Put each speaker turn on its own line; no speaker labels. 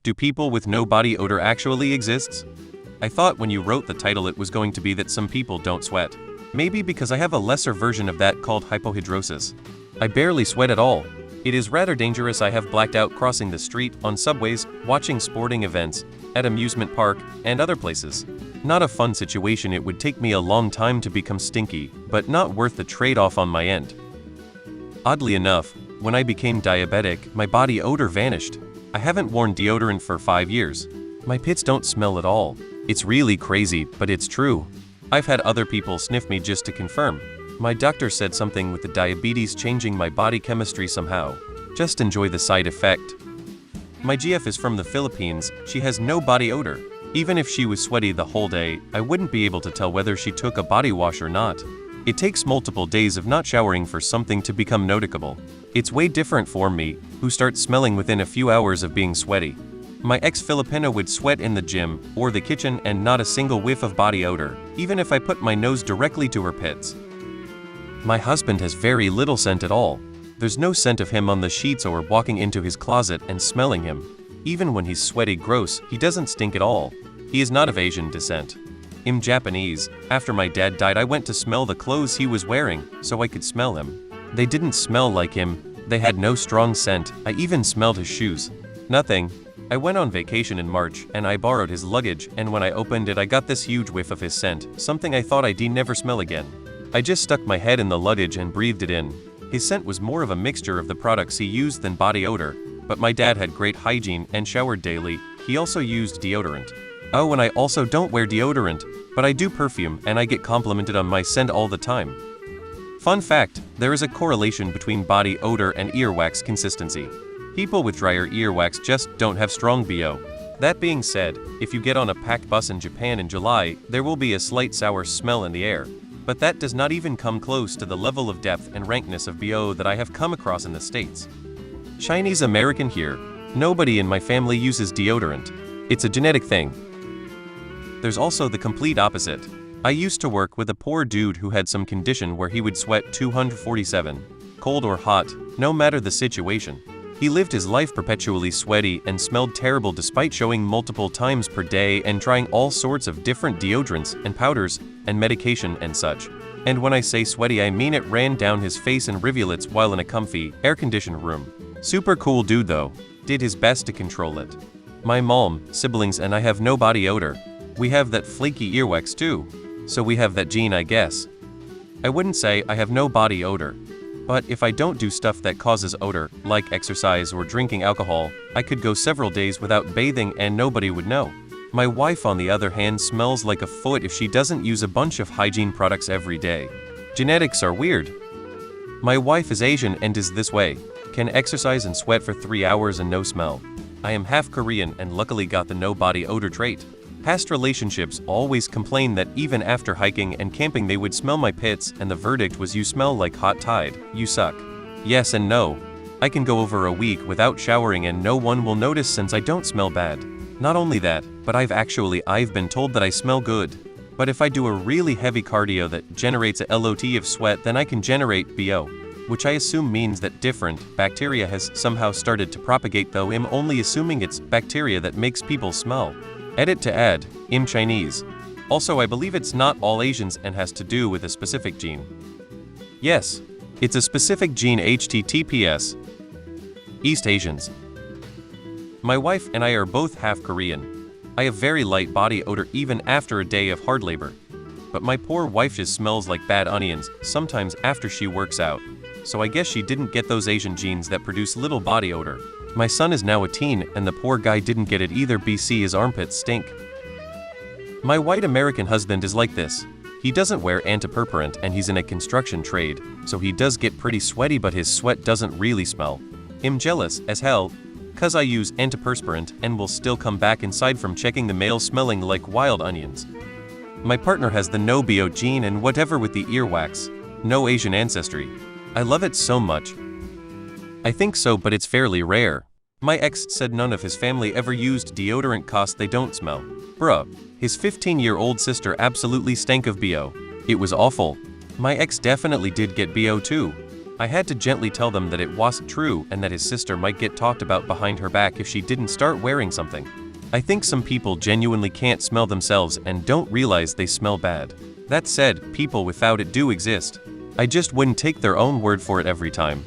Do people with no body odor actually exist? I thought when you wrote the title it was going to be that some people don't sweat. Maybe because I have a lesser version of that called hypohidrosis. I barely sweat at all. It is rather dangerous. I have blacked out crossing the street, on subways, watching sporting events, at amusement park, and other places. Not a fun situation. It would take me a long time to become stinky, but not worth the trade-off on my end. Oddly enough, when I became diabetic, my body odor vanished. I haven't worn deodorant for 5 years. My pits don't smell at all. It's really crazy, but it's true. I've had other people sniff me just to confirm. My doctor said something with the diabetes changing my body chemistry somehow. Just enjoy the side effect. My GF is from the Philippines. She has no body odor. Even if she was sweaty the whole day, I wouldn't be able to tell whether she took a body wash or not. It takes multiple days of not showering for something to become noticeable. It's way different for me, who starts smelling within a few hours of being sweaty. My ex-Filipina would sweat in the gym or the kitchen and not a single whiff of body odor, even if I put my nose directly to her pits. My husband has very little scent at all. There's no scent of him on the sheets or walking into his closet and smelling him. Even when he's sweaty gross, he doesn't stink at all. He is not of Asian descent. I'm Japanese. After my dad died, I went to smell the clothes he was wearing, so I could smell him. They didn't smell like him. They had no strong scent. I even smelled his shoes. Nothing. I went on vacation in March, and I borrowed his luggage, and when I opened it I got this huge whiff of his scent, something I thought I'd never smell again. I just stuck my head in the luggage and breathed it in. His scent was more of a mixture of the products he used than body odor, but my dad had great hygiene and showered daily. He also used deodorant. Oh, and I also don't wear deodorant, but I do perfume and I get complimented on my scent all the time. Fun fact, there is a correlation between body odor and earwax consistency. People with drier earwax just don't have strong BO. That being said, if you get on a packed bus in Japan in July, there will be a slight sour smell in the air. But that does not even come close to the level of depth and rankness of BO that I have come across in the States. Chinese American here. Nobody in my family uses deodorant. It's a genetic thing. There's also the complete opposite. I used to work with a poor dude who had some condition where he would sweat 247, cold or hot, no matter the situation. He lived his life perpetually sweaty and smelled terrible despite showing multiple times per day and trying all sorts of different deodorants and powders and medication and such. And when I say sweaty, I mean it ran down his face in rivulets while in a comfy, air-conditioned room. Super cool dude though. Did his best to control it. My mom, siblings and I have no body odor. We have that flaky earwax too. So we have that gene, I guess. I wouldn't say I have no body odor. But if I don't do stuff that causes odor, like exercise or drinking alcohol, I could go several days without bathing and nobody would know. My wife on the other hand smells like a foot if she doesn't use a bunch of hygiene products every day. Genetics are weird. My wife is Asian and is this way. Can exercise and sweat for 3 hours and no smell. I am half Korean and luckily got the no body odor trait. Past relationships always complained that even after hiking and camping they would smell my pits and the verdict was you smell like hot tide, you suck. Yes and no. I can go over a week without showering and no one will notice since I don't smell bad. Not only that, but I've been told that I smell good. But if I do a really heavy cardio that generates a lot of sweat then I can generate BO. Which I assume means that different bacteria has somehow started to propagate though I'm only assuming it's bacteria that makes people smell. Edit to add, I'm Chinese. Also I believe it's not all Asians and has to do with a specific gene. Yes, it's a specific gene https. East Asians. My wife and I are both half Korean. I have very light body odor even after a day of hard labor. But my poor wife just smells like bad onions, sometimes after she works out. So I guess she didn't get those Asian genes that produce little body odor. My son is now a teen and the poor guy didn't get it either. BC his armpits stink. My white American husband is like this. He doesn't wear antiperspirant and he's in a construction trade, so he does get pretty sweaty but his sweat doesn't really smell. I'm jealous as hell, cause I use antiperspirant and will still come back inside from checking the mail smelling like wild onions. My partner has the no BO gene and whatever with the earwax. No Asian ancestry. I love it so much. I think so, but it's fairly rare. My ex said none of his family ever used deodorant cause they don't smell. Bruh. His 15-year-old sister absolutely stank of BO. It was awful. My ex definitely did get BO too. I had to gently tell them that it wasn't true and that his sister might get talked about behind her back if she didn't start wearing something. I think some people genuinely can't smell themselves and don't realize they smell bad. That said, people without it do exist. I just wouldn't take their own word for it every time.